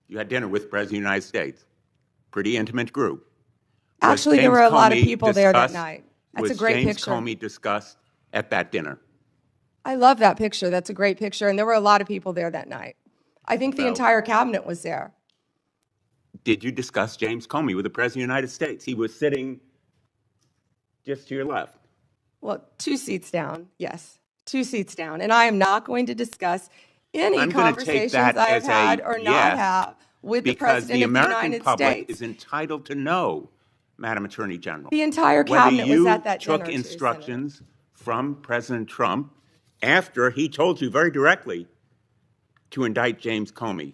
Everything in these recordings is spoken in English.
You had dinner with the President of the United States. Pretty intimate group. Actually, there were a lot of people there that night. That's a great picture. Was James Comey discussed at that dinner? I love that picture. That's a great picture. And there were a lot of people there that night. I think the entire cabinet was there. Did you discuss James Comey with the President of the United States? He was sitting just to your left. Well, 2 seats down, yes. 2 seats down. And I am not going to discuss any conversations I have had or not have with the President of the United States. Because the American public is entitled to know, Madam Attorney General. The entire cabinet was at that dinner. Whether you took instructions from President Trump after he told you very directly to indict James Comey.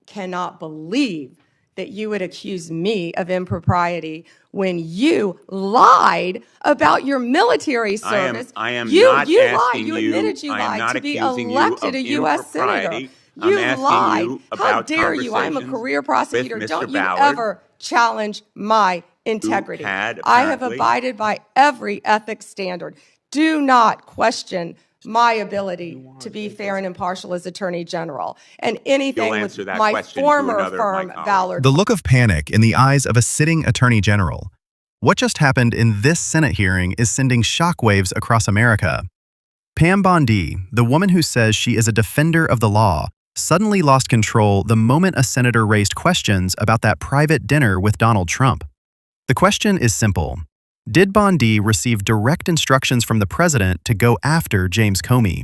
Cannot believe that you would accuse me of impropriety when you lied about your military service. I am not asking you admitted you lied to be elected a U.S. senator. You lied. How dare you? I'm a career prosecutor. Don't you ever challenge my integrity. I have abided by every ethics standard. Do not question my ability to be fair and impartial as Attorney General. And anything with my former firm, Ballard. The look of panic in the eyes of a sitting Attorney General. What just happened in this Senate hearing is sending shockwaves across America. Pam Bondi, the woman who says she is a defender of the law, suddenly lost control the moment a senator raised questions about that private dinner with Donald Trump. The question is simple. Did Bondi receive direct instructions from the president to go after James Comey?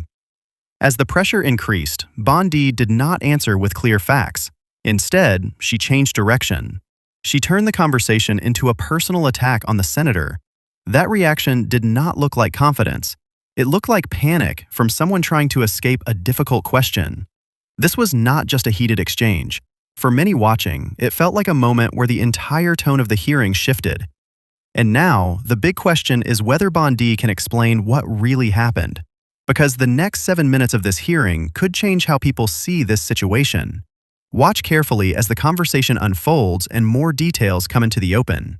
As the pressure increased, Bondi did not answer with clear facts. Instead, she changed direction. She turned the conversation into a personal attack on the senator. That reaction did not look like confidence. It looked like panic from someone trying to escape a difficult question. This was not just a heated exchange. For many watching, it felt like a moment where the entire tone of the hearing shifted. And now, the big question is whether Bondi can explain what really happened. Because the next 7 minutes of this hearing could change how people see this situation. Watch carefully as the conversation unfolds and more details come into the open.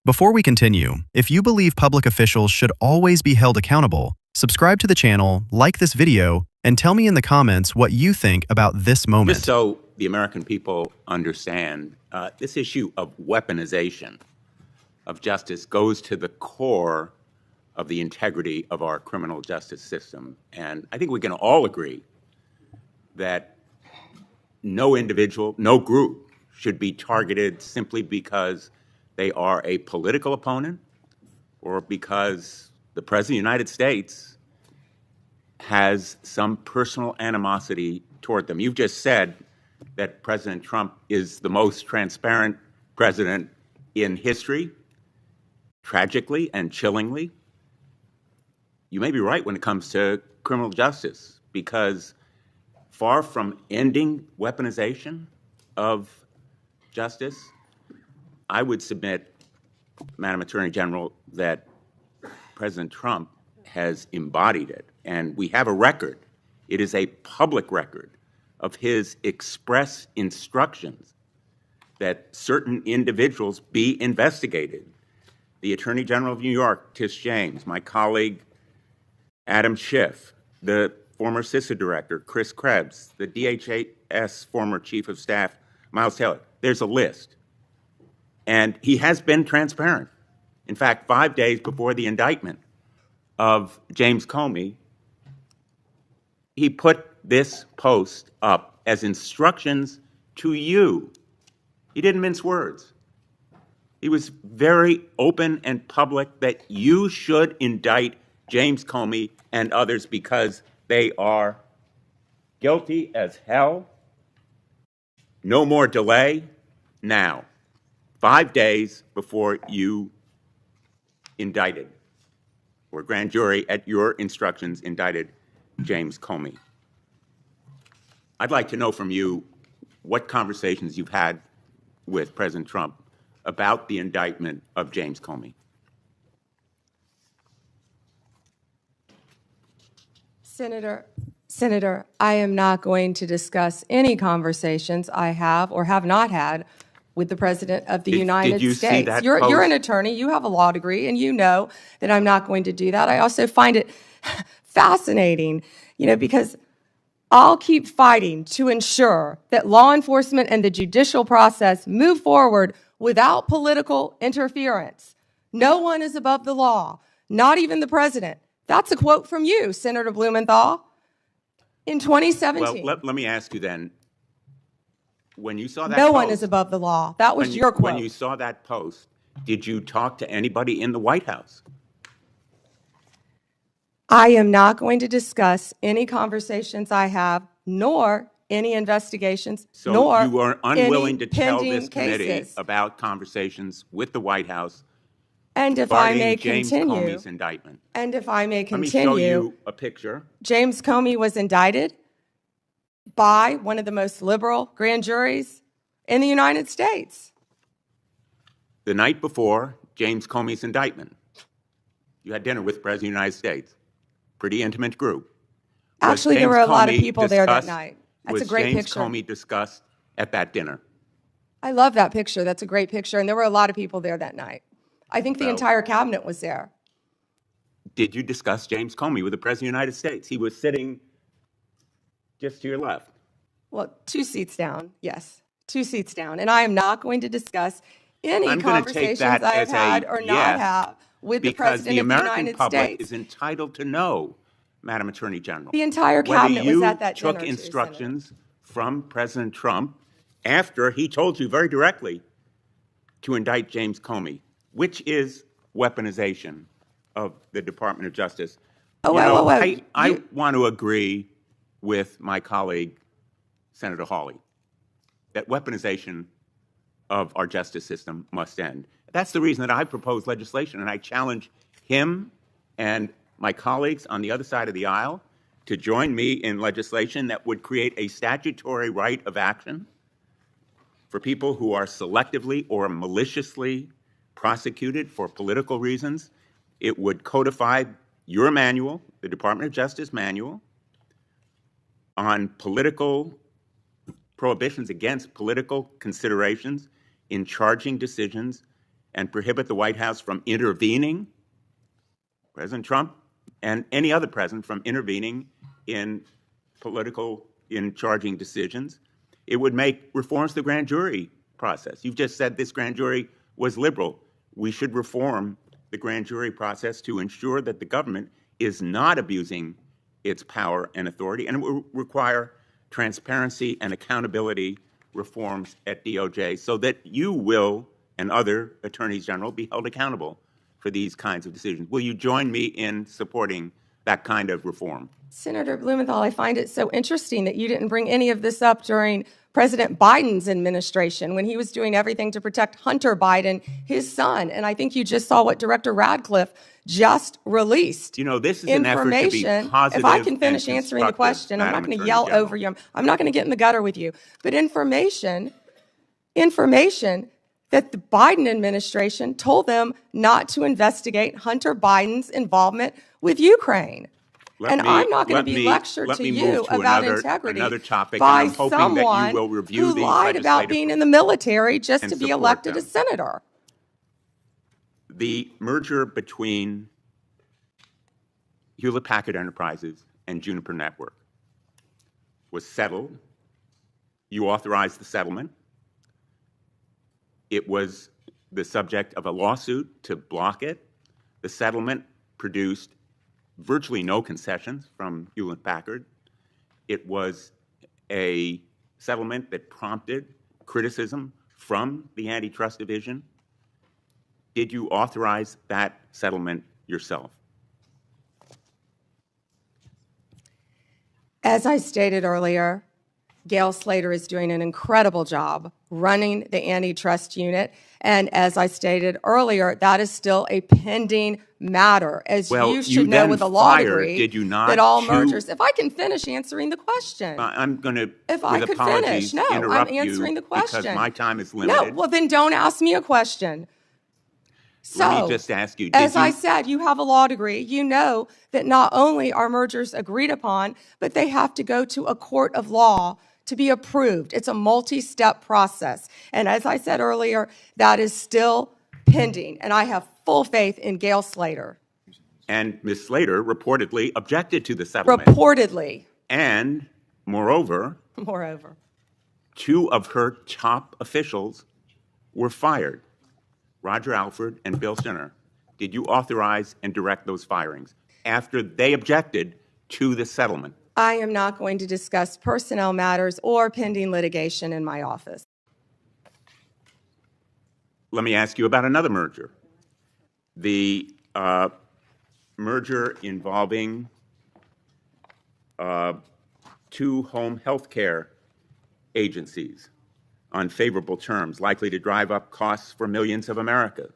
Before we continue, if you believe public officials should always be held accountable, subscribe to the channel, like this video, and tell me in the comments what you think about this moment. Just so the American people understand, this issue of weaponization of justice goes to the core of the integrity of our criminal justice system. And I think we can all agree that no individual, no group should be targeted simply because they are a political opponent or because the President of the United States has some personal animosity toward them. You've just said that President Trump is the most transparent president in history. Tragically and chillingly, you may be right when it comes to criminal justice, because far from ending weaponization of justice, I would submit, Madam Attorney General, that President Trump has embodied it. And we have a record. It is a public record of his express instructions that certain individuals be investigated. The Attorney General of New York, Tish James, my colleague Adam Schiff, the former CISA director, Chris Krebs, the DHS former Chief of Staff, Miles Taylor. There's a list. And he has been transparent. In fact, 5 days before the indictment of James Comey, he put this post up as instructions to you. He didn't mince words. He was very open and public that you should indict James Comey and others because they are guilty as hell. No more delay now. 5 days before you indicted, or grand jury at your instructions indicted James Comey. I'd like to know from you what conversations you've had with President Trump about the indictment of James Comey. Senator, I am not going to discuss any conversations I have or have not had with the President of the United States. You're an attorney, you have a law degree, and you know that I'm not going to do that. I also find it fascinating, because I'll keep fighting to ensure that law enforcement and the judicial process move forward without political interference. No one is above the law, not even the president. That's a quote from you, Senator Blumenthal, in 2017. Well, let me ask you then, when you saw that No post, one is above the law. That was your quote. When you saw that post, did you talk to anybody in the White House? I am not going to discuss any conversations I have, nor any investigations, so nor you are unwilling to tell this cases. committee about conversations with the White House and if I may James continue, Comey's indictment. And if I may continue, let me show you a picture. James Comey was indicted by one of the most liberal grand juries in the United States. The night before James Comey's indictment, you had dinner with the President of the United States. Pretty intimate group. Actually, there were a lot of people there that night. That's a great picture. Was picture. James Comey discussed at that dinner? I love that picture. That's a great picture. And there were a lot of people there that night. I think the entire cabinet was there. Did you discuss James Comey with the President of the United States? He was sitting just to your left. Well, 2 seats down, yes. 2 seats down. And I am not going to discuss any conversations I have had or not have with the President of the United States. Because the American public is entitled to know, Madam Attorney General. The entire cabinet was at that dinner. Whether you took instructions from President Trump after he told you very directly to indict James Comey, which is weaponization of the Department of Justice. I want to agree with my colleague, Senator Hawley, that weaponization of our justice system must end. That's the reason that I propose legislation, and I challenge him and my colleagues on the other side of the aisle to join me in legislation that would create a statutory right of action for people who are selectively or maliciously prosecuted for political reasons. It would codify your manual, the Department of Justice manual, on political prohibitions against political considerations in charging decisions and prohibit the White House from intervening, President Trump and any other president from intervening in charging decisions. It would make reforms to the grand jury process. You've just said this grand jury was liberal. We should reform the grand jury process to ensure that the government is not abusing its power and authority, and it will require transparency and accountability reforms at DOJ so that you will and other attorneys general be held accountable for these kinds of decisions. Will you join me in supporting that kind of reform? Senator Blumenthal, I find it so interesting that you didn't bring any of this up during President Biden's administration when he was doing everything to protect Hunter Biden, his son. And I think you just saw what Director Radcliffe just released. You know, this is an effort to be positive. If I can finish answering the question, I'm not going to yell over you. I'm not going to get in the gutter with you. But information that the Biden administration told them not to investigate Hunter Biden's involvement with Ukraine. I'm not going to be lectured to you about integrity by someone who lied about being in the military just to be elected a senator. The merger between Hewlett-Packard Enterprises and Juniper Network was settled. You authorized the settlement. It was the subject of a lawsuit to block it. The settlement produced virtually no concessions from Hewlett-Packard. It was a settlement that prompted criticism from the Antitrust Division. Did you authorize that settlement yourself? As I stated earlier, Gail Slater is doing an incredible job running the antitrust unit. And as I stated earlier, that is still a pending matter. As you should know with a law degree, that all mergers. If I can finish answering the question. I'm going to, if I could finish. No, I'm answering the question. Because my time is limited. No, well then don't ask me a question. So, let me just ask you, as I said, you have a law degree. You know that not only are mergers agreed upon, but they have to go to a court of law to be approved. It's a multi-step process. And as I said earlier, that is still pending. And I have full faith in Gail Slater. And Ms. Slater reportedly objected to the settlement. Reportedly. And Moreover, two of her top officials were fired, Roger Alford and Bill Sinner. Did you authorize and direct those firings after they objected to the settlement? I am not going to discuss personnel matters or pending litigation in my office. Let me ask you about another merger. The merger involving two home health care agencies on favorable terms, likely to drive up costs for millions of America.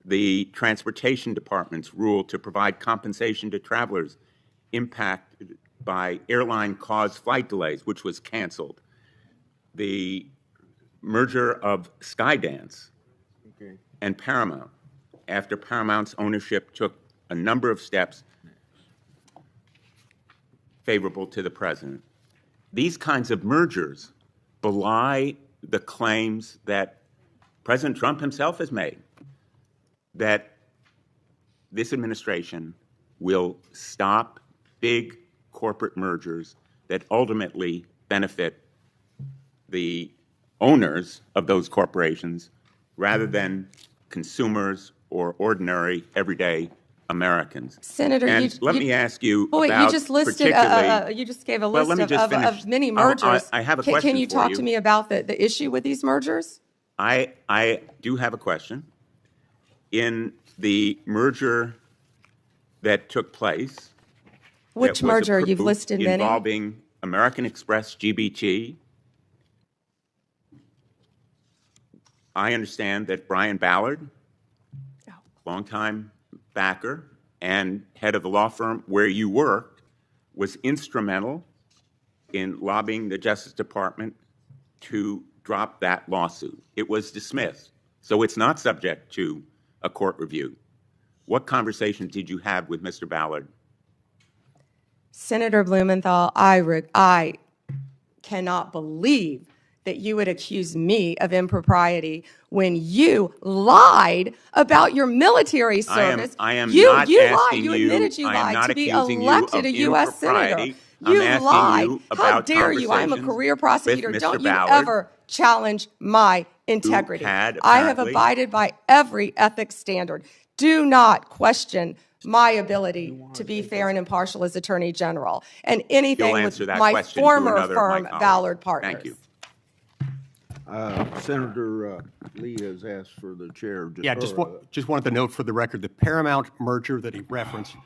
The Transportation Department's rule to provide compensation to travelers impacted by airline-caused flight delays, which was canceled. The merger of Skydance and Paramount, after Paramount's ownership took a number of steps favorable to the president. These kinds of mergers belie the claims that President Trump himself has made, that this administration will stop big corporate mergers that ultimately benefit the owners of those corporations rather than consumers or ordinary, everyday Americans. Senator, let me ask you about you just listed, you just gave a list of many mergers. I have a question Can you talk to me about the issue with these mergers? I do have a question. In the merger that took place, which merger? You've listed many. Involving American Express GBT. I understand that Brian Ballard, longtime backer and head of the law firm where you worked, was instrumental in lobbying the Justice Department to drop that lawsuit. It was dismissed, so it's not subject to a court review. What conversations did you have with Mr. Ballard? Senator Blumenthal, I cannot believe that you would accuse me of impropriety when you lied about your military service. I am not asking you admitted you lied to be elected a U.S. senator. You lied. How dare you? I'm a career prosecutor. Don't you ever challenge my integrity. I have abided by every ethics standard. Do not question my ability to be fair and impartial as Attorney General and anything with my former firm, Ballard Partners. Thank you. Senator Lee has asked for the chair. Just wanted to note for the record, the Paramount merger that he referenced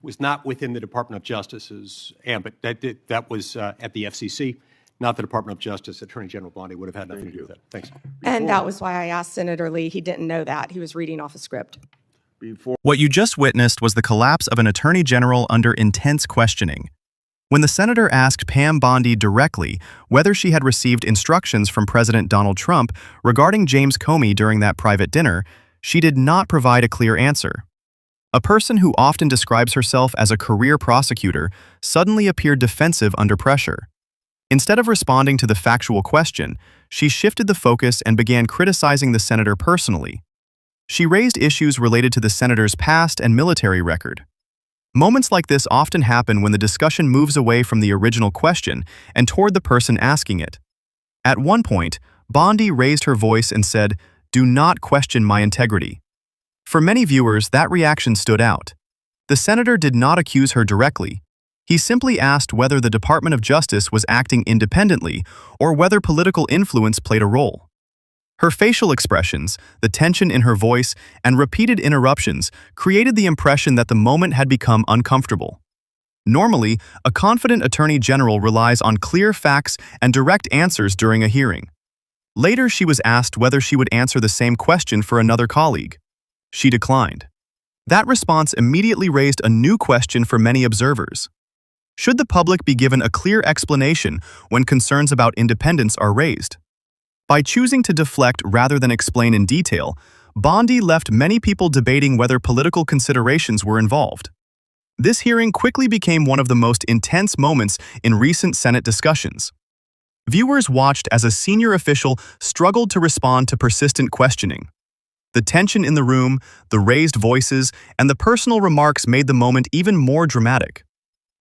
was not within the Department of Justice's ambit. That was at the FCC, not the Department of Justice. Attorney General Bondi would have had nothing to do with that. Thanks. And that was why I asked Senator Lee. He didn't know that. He was reading off a script. What you just witnessed was the collapse of an attorney general under intense questioning. When the senator asked Pam Bondi directly whether she had received instructions from President Donald Trump regarding James Comey during that private dinner, she did not provide a clear answer. A person who often describes herself as a career prosecutor suddenly appeared defensive under pressure. Instead of responding to the factual question, she shifted the focus and began criticizing the senator personally. She raised issues related to the senator's past and military record. Moments like this often happen when the discussion moves away from the original question and toward the person asking it. At one point, Bondi raised her voice and said, "Do not question my integrity." For many viewers, that reaction stood out. The senator did not accuse her directly. He simply asked whether the Department of Justice was acting independently or whether political influence played a role. Her facial expressions, the tension in her voice, and repeated interruptions created the impression that the moment had become uncomfortable. Normally, a confident attorney general relies on clear facts and direct answers during a hearing. Later, she was asked whether she would answer the same question for another colleague. She declined. That response immediately raised a new question for many observers. Should the public be given a clear explanation when concerns about independence are raised? By choosing to deflect rather than explain in detail, Bondi left many people debating whether political considerations were involved. This hearing quickly became one of the most intense moments in recent Senate discussions. Viewers watched as a senior official struggled to respond to persistent questioning. The tension in the room, the raised voices, and the personal remarks made the moment even more dramatic.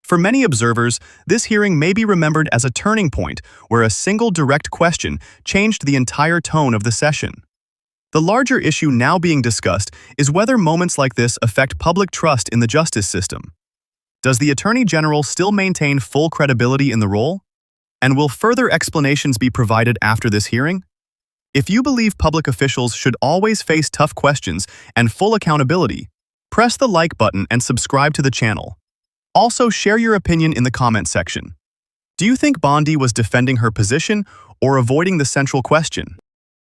For many observers, this hearing may be remembered as a turning point where a single direct question changed the entire tone of the session. The larger issue now being discussed is whether moments like this affect public trust in the justice system. Does the Attorney General still maintain full credibility in the role? And will further explanations be provided after this hearing? If you believe public officials should always face tough questions and full accountability, press the like button and subscribe to the channel. Also, share your opinion in the comment section. Do you think Bondi was defending her position or avoiding the central question?